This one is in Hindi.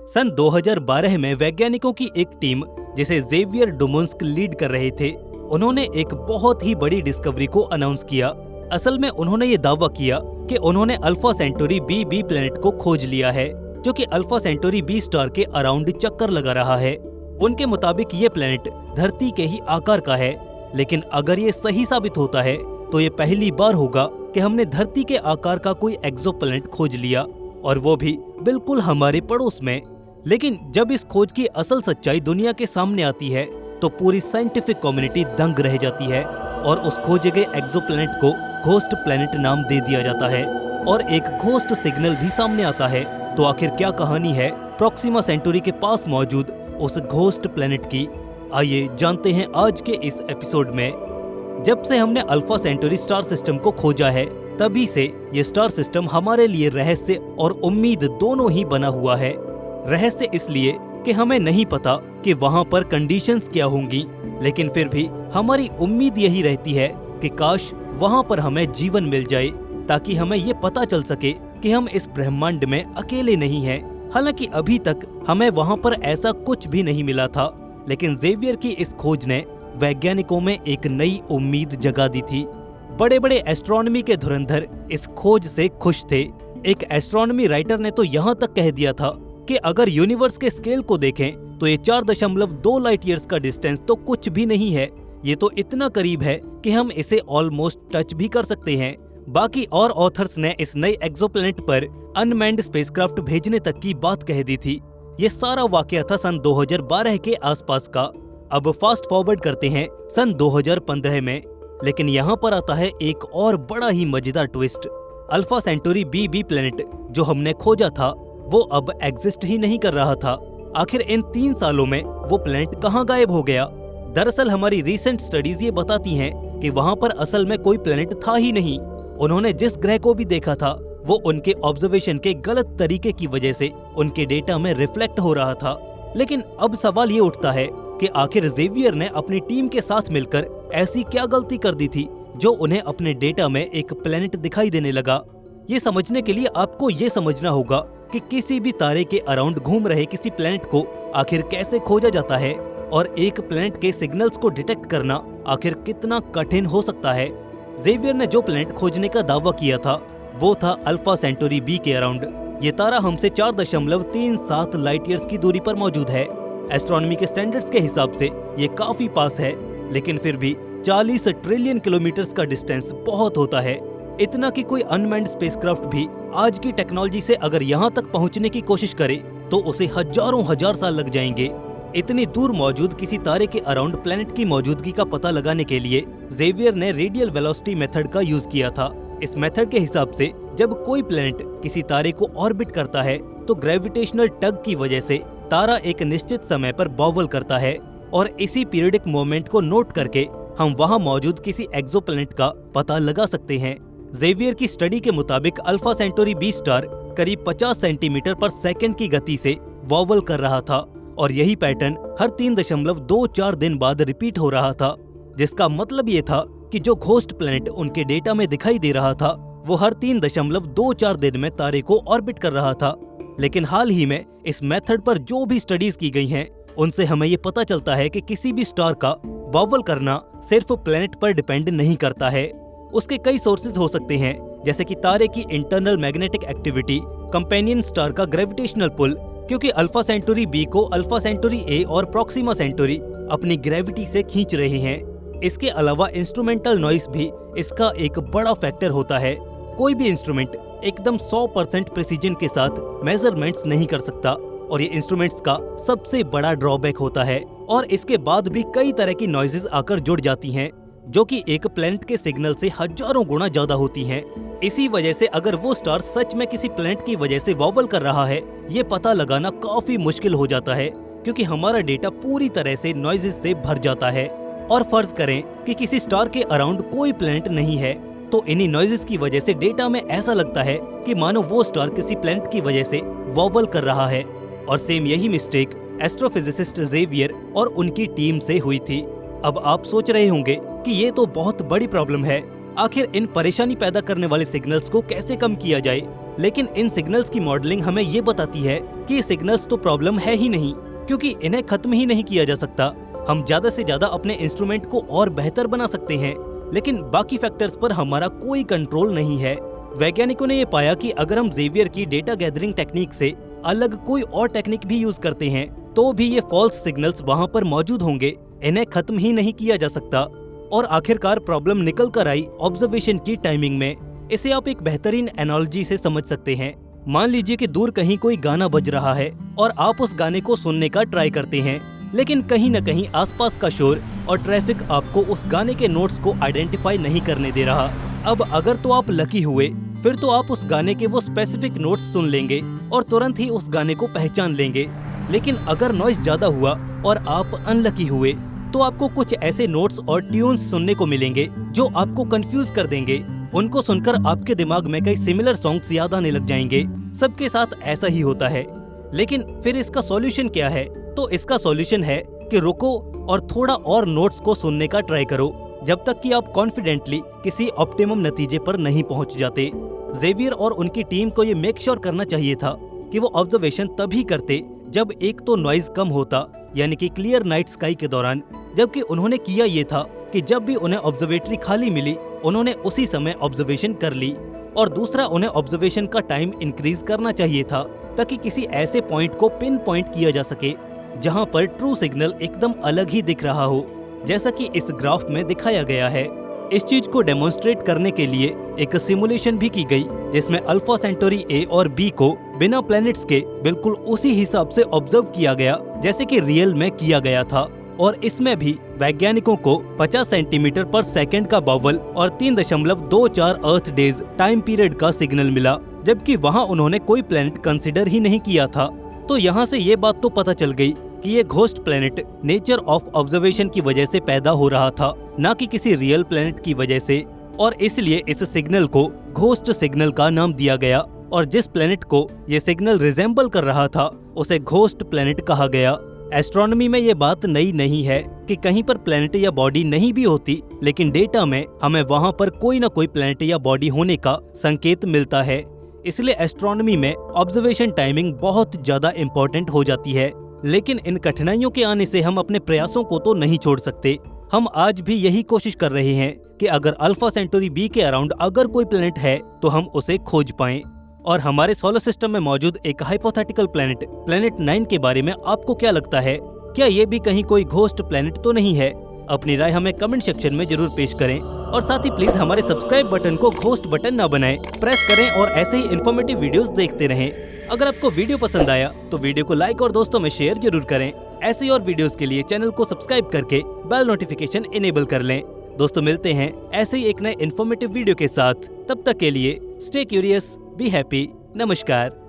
सन 2012 में वैज्ञानिकों की एक टीम, जिसे ज़ेवियर डुमोंस्क लीड कर रहे थे, उन्होंने एक बहुत ही बड़ी डिस्कवरी को अनाउंस किया। असल में उन्होंने ये दावा किया कि उन्होंने अल्फा सेंटोरी बी प्लैनेट को खोज लिया है, जो कि अल्फा सेंटोरी बी स्टार के अराउंड चक्कर लगा रहा है। उनके मुताबिक ये प्लैनेट धरती के ही आकार का है, लेकिन अगर ये सही साबित होता है तो ये पहली बार होगा कि हमने धरती के आकार का कोई एक्सोप्लैनेट खोज लिया, और वो भी बिल्कुल हमारे पड़ोस में। लेकिन जब इस खोज की असल सच्चाई दुनिया के सामने आती है तो पूरी साइंटिफिक कम्युनिटी दंग रह जाती है, और उस खोजे गए एक्सोप्लैनेट को घोस्ट प्लैनेट नाम दे दिया जाता है, और एक घोस्ट सिग्नल भी सामने आता है। तो आखिर क्या कहानी है प्रॉक्सिमा सेंटोरी के पास मौजूद उस घोस्ट प्लैनेट की? आइए जानते हैं आज के इस एपिसोड में। जब से हमने अल्फा सेंटोरी स्टार सिस्टम को खोजा है, तभी से ये स्टार सिस्टम हमारे लिए रहस्य और उम्मीद दोनों ही बना हुआ है। रहस्य इसलिए कि हमें नहीं पता कि वहाँ पर कंडीशंस क्या होंगी, लेकिन फिर भी हमारी उम्मीद यही रहती है कि काश वहाँ पर हमें जीवन मिल जाए, ताकि हमें ये पता चल सके कि हम इस ब्रह्मांड में अकेले नहीं हैं। हालांकि अभी तक हमें वहाँ पर ऐसा कुछ भी नहीं मिला था, लेकिन ज़ेवियर की इस खोज ने वैज्ञानिकों में एक नई उम्मीद जगा दी थी। बड़े बड़े एस्ट्रोनॉमी के धुरंधर इस खोज से खुश थे। एक एस्ट्रोनॉमी राइटर ने तो यहाँ तक कह दिया था कि अगर यूनिवर्स के स्केल को देखें तो ये 4.2 लाइट ईयर्स का डिस्टेंस तो कुछ भी नहीं है। ये तो इतना करीब है कि हम इसे ऑलमोस्ट टच भी कर सकते हैं। बाकी और ऑथर्स ने इस नए एक्सोप्लैनेट पर अनमैन्ड स्पेसक्राफ्ट भेजने तक की बात कह दी थी। ये सारा वाकया था सन 2012 के आसपास का। अब फास्ट फॉरवर्ड करते हैं सन 2015 में, लेकिन यहाँ पर आता है एक और बड़ा ही मजेदार twist. Alpha centauri B planet जो हमने खोजा था वो अब एग्जिस्ट ही नहीं कर रहा था। आखिर इन 3 सालों में वो प्लैनेट कहाँ गायब हो गया? दरअसल हमारी रीसेंट स्टडीज ये बताती हैं कि वहाँ पर असल में कोई प्लैनेट था ही नहीं। उन्होंने जिस ग्रह को भी देखा था वो उनके ऑब्जर्वेशन के गलत तरीके की वजह से उनके डेटा में रिफ्लेक्ट हो रहा था। लेकिन अब सवाल ये उठता है कि आखिर ज़ेवियर ने अपनी टीम के साथ मिलकर ऐसी क्या गलती कर दी थी जो उन्हें अपने डेटा में एक प्लैनेट दिखाई देने लगा। ये समझने के लिए आपको ये समझना होगा कि किसी भी तारे के अराउंड घूम रहे किसी प्लैनेट को आखिर कैसे खोजा जाता है, और एक प्लैनेट के सिग्नल्स को डिटेक्ट करना आखिर कितना कठिन हो सकता है। ज़ेवियर ने जो प्लैनेट खोजने का दावा किया था वो था अल्फा सेंटोरी बी के अराउंड। ये तारा हमसे 4.37 लाइट ईयर्स की दूरी पर मौजूद है। एस्ट्रोनॉमी के स्टैंडर्ड्स के हिसाब से ये काफी पास है, लेकिन फिर भी 40 ट्रिलियन किलोमीटर्स का डिस्टेंस बहुत होता है। इतना कि कोई अनमैन्ड स्पेसक्राफ्ट भी आज की टेक्नोलॉजी से अगर यहाँ तक पहुँचने की कोशिश करे तो उसे हजारों हजार साल लग जाएंगे। इतनी दूर मौजूद किसी तारे के अराउंड प्लैनेट की मौजूदगी का पता लगाने के लिए ज़ेवियर ने रेडियल वेलोसिटी मेथड का यूज किया था। इस मेथड के हिसाब से जब कोई प्लैनेट किसी तारे को ऑर्बिट करता है तो ग्रेविटेशनल टग की वजह से तारा एक निश्चित समय पर बॉबल करता है, और इसी पीरियडिक मोमेंट को नोट करके हम वहां मौजूद किसी एक्सोप्लैनेट का पता लगा सकते हैं। ज़ेवियर की स्टडी के मुताबिक अल्फा सेंटोरी बी स्टार करीब 50 सेंटीमीटर पर सेकंड की गति से वॉबल कर रहा था, और यही पैटर्न हर 3.24 दिन बाद रिपीट हो रहा था, जिसका मतलब ये था कि जो घोस्ट प्लैनेट उनके डेटा में दिखाई दे रहा था वो हर 3.24 दिन में तारे को ऑर्बिट कर रहा था। लेकिन हाल ही में इस मेथड पर जो भी स्टडीज की गई हैं, उनसे हमें ये पता चलता है कि किसी भी स्टार का वॉबल करना सिर्फ प्लैनेट पर डिपेंड नहीं करता है। उसके कई सोर्सेज हो सकते हैं, जैसे कि तारे की internal magnetic activity, companion star का ग्रेविटेशनल पुल, क्योंकि अल्फा सेंटोरी बी को अल्फा सेंटोरी ए और प्रॉक्सिमा सेंटोरी अपनी ग्रेविटी से खींच रहे हैं। इसके अलावा इंस्ट्रूमेंटल नॉइस भी इसका एक बड़ा फैक्टर होता है। कोई भी इंस्ट्रूमेंट एकदम 100% प्रिसीजन के साथ मेजरमेंट्स नहीं कर सकता, और ये इंस्ट्रूमेंट्स का सबसे बड़ा ड्रॉबैक होता है। और इसके बाद भी कई तरह की नॉइजेस आकर जुड़ जाती हैं, जो कि एक प्लैनेट के सिग्नल से हजारों गुना ज्यादा होती हैं। इसी वजह से अगर वो स्टार सच में किसी प्लैनेट की वजह से वॉबल कर रहा है, ये पता लगाना काफी मुश्किल हो जाता है, क्योंकि हमारा डेटा पूरी तरह से नॉइजेस से भर जाता है। और फर्ज करें कि किसी स्टार के अराउंड कोई प्लैनेट नहीं है, तो इन्हीं नॉइजेस की वजह से डेटा में ऐसा लगता है कि मानो वो स्टार किसी प्लैनेट की वजह से वॉबल कर रहा है। और सेम यही मिस्टेक एस्ट्रोफिजिसिस्ट ज़ेवियर और उनकी टीम से हुई थी। अब आप सोच रहे होंगे कि ये तो बहुत बड़ी प्रॉब्लम है, आखिर इन परेशानी पैदा करने वाले सिग्नल्स को कैसे कम किया जाए? लेकिन इन सिग्नल्स की मॉडलिंग हमें ये बताती है कि ये सिग्नल्स तो प्रॉब्लम है ही नहीं, क्योंकि इन्हें खत्म ही नहीं किया जा सकता। हम ज्यादा से ज्यादा अपने इंस्ट्रूमेंट को और बेहतर बना सकते हैं, लेकिन बाकी फैक्टर्स पर हमारा कोई कंट्रोल नहीं है। वैज्ञानिकों ने ये पाया कि अगर हम जेवियर की डेटा गैदरिंग टेक्निक से अलग कोई और टेक्निक भी यूज करते हैं तो भी ये फॉल्स सिग्नल्स वहाँ पर मौजूद होंगे, इन्हें खत्म ही नहीं किया जा सकता। और आखिरकार प्रॉब्लम निकल कर आई ऑब्जर्वेशन की टाइमिंग में। इसे आप एक बेहतरीन एनालॉजी से समझ सकते हैं। मान लीजिए कि दूर कहीं कोई गाना बज रहा है और आप उस गाने को सुनने का ट्राई करते हैं, लेकिन कहीं न कहीं आसपास का शोर और ट्रैफिक आपको उस गाने के नोट्स को आइडेंटिफाई नहीं करने दे रहा। अब अगर तो आप लकी हुए, फिर तो आप उस गाने के वो स्पेसिफिक नोट्स सुन लेंगे और तुरंत ही उस गाने को पहचान लेंगे। लेकिन अगर नॉइज ज्यादा हुआ और आप अनलकी हुए, तो आपको कुछ ऐसे नोट्स और ट्यून्स सुनने को मिलेंगे जो आपको कंफ्यूज कर देंगे। उनको सुनकर आपके दिमाग में कई सिमिलर सॉन्ग्स याद आने लग जाएंगे। सबके साथ ऐसा ही होता है। लेकिन फिर इसका सॉल्यूशन क्या है? तो इसका सॉल्यूशन है कि रुको और थोड़ा और नोट्स को सुनने का ट्राई करो, जब तक कि आप कॉन्फिडेंटली किसी ऑप्टिमम नतीजे पर नहीं पहुंच जाते। जेवियर और उनकी टीम को ये मेक श्योर करना चाहिए था कि वो ऑब्जर्वेशन तभी करते जब एक तो नॉइज कम होता, यानी कि क्लियर नाइट स्काई के दौरान, जबकि उन्होंने किया ये था कि जब भी उन्हें ऑब्जर्वेटरी खाली मिली उन्होंने उसी समय ऑब्जर्वेशन कर ली। और दूसरा, उन्हें ऑब्जर्वेशन का टाइम इंक्रीज करना चाहिए था ताकि किसी ऐसे पॉइंट को पिन पॉइंट किया जा सके जहां पर ट्रू सिग्नल एकदम अलग ही दिख रहा हो, जैसा कि इस ग्राफ में दिखाया गया है। इस चीज को डेमोन्स्ट्रेट करने के लिए एक सिमुलेशन भी की गई, जिसमें अल्फा सेंटोरी ए और बी को बिना प्लैनेट्स के बिल्कुल उसी हिसाब से ऑब्जर्व किया गया जैसे कि रियल में किया गया था। और इसमें भी वैज्ञानिकों को 50 सेंटीमीटर पर सेकंड का बावल और 3.24 अर्थ डेज टाइम पीरियड का सिग्नल मिला, जबकि वहां उन्होंने कोई प्लैनेट कंसीडर ही नहीं किया था। तो यहाँ से ये बात तो पता चल गई कि ये ghost planet nature of observation की वजह से पैदा हो रहा था, न कि किसी रियल प्लैनेट की वजह से। और इसलिए इस सिग्नल को घोस्ट सिग्नल का नाम दिया गया। और जिस प्लैनेट को ये सिग्नल रिजेंबल कर रहा था उसे घोस्ट प्लैनेट कहा गया। एस्ट्रोनॉमी में ये बात नई नहीं है कि कहीं पर प्लैनेट या बॉडी नहीं भी होती, लेकिन डेटा में हमें वहां पर कोई न कोई प्लैनेट या बॉडी होने का संकेत मिलता है। इसलिए एस्ट्रोनॉमी में ऑब्जर्वेशन टाइमिंग बहुत ज्यादा इम्पोर्टेंट हो जाती है। लेकिन इन कठिनाइयों के आने से हम अपने प्रयासों को तो नहीं छोड़ सकते। हम आज भी यही कोशिश कर रहे हैं कि अगर अल्फा सेंटोरी बी के अराउंड अगर कोई प्लैनेट है तो हम उसे खोज पाएं। और हमारे सोलर सिस्टम में मौजूद एक हाइपोथेटिकल प्लैनेट, प्लैनेट 9 के बारे में आपको क्या लगता है? क्या ये भी कहीं कोई घोस्ट प्लैनेट तो नहीं है? अपनी राय हमें कमेंट सेक्शन में जरूर पेश करें। और साथ ही प्लीज हमारे सब्सक्राइब बटन को घोस्ट बटन ना बनाएं, प्रेस करें और ऐसे ही इन्फॉर्मेटिव वीडियोस देखते रहें। अगर आपको वीडियो पसंद आया तो वीडियो को लाइक और दोस्तों में शेयर जरूर करें। ऐसे ही और वीडियोस के लिए चैनल को सब्सक्राइब करके बेल नोटिफिकेशन इनेबल कर लें। दोस्तों मिलते हैं ऐसे ही एक नए इन्फॉर्मेटिव वीडियो के साथ। तब तक के लिए स्टे क्यूरियस, बी हैप्पी, नमस्कार।